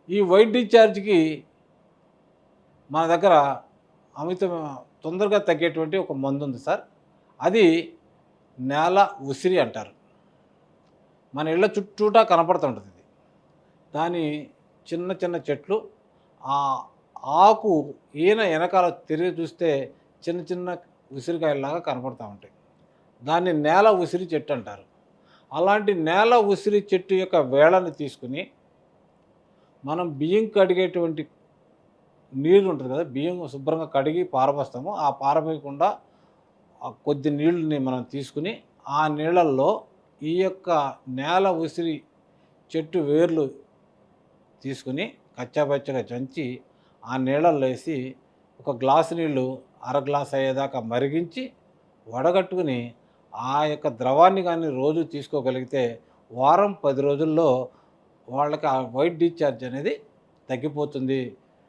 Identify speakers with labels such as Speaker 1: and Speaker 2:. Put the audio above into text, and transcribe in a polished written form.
Speaker 1: ఈ వైట్ డిశ్చార్జ్కి మన దగ్గర అమిత తొందరగా తగ్గేటువంటి ఒక మందు ఉంది సార్. అది నేల ఉసిరి అంటారు. మన ఇళ్ళ చుట్టూతా కనపడుతుంటుంది ఇది. దాని చిన్న చిన్న చెట్లు. ఆ ఆకు వెనకాల తిరిగి చూస్తే చిన్న చిన్న ఉసిరికాయల్లాగా కనపడతా ఉంటాయి. దాన్ని నేల ఉసిరి చెట్టు అంటారు. అలాంటి నేల ఉసిరి చెట్టు యొక్క వేళ్ళని తీసుకుని మనం బియ్యం కడిగేటువంటి నీళ్ళు ఉంటుంది కదా! బియ్యం శుభ్రంగా కడిగి పారబోస్తాము. ఆ పారబోయకుండా కొద్ది నీళ్ళని మనం తీసుకుని, ఆ నీళ్ళల్లో ఈ యొక్క నేల ఉసిరి చెట్టు వేర్లు తీసుకుని కచ్చాపచ్చాగా దంచి ఆ నీళ్ళల్లో వేసి ఒక గ్లాసు నీళ్ళు అర గ్లాస్ అయ్యేదాకా మరిగించి వడగట్టుకుని ఆ యొక్క ద్రవాన్ని కానీ రోజు తీసుకోగలిగితే వారం 10 రోజుల్లో వాళ్ళకి ఆ వైట్ డిశ్చార్జ్ అనేది తగ్గిపోతుంది.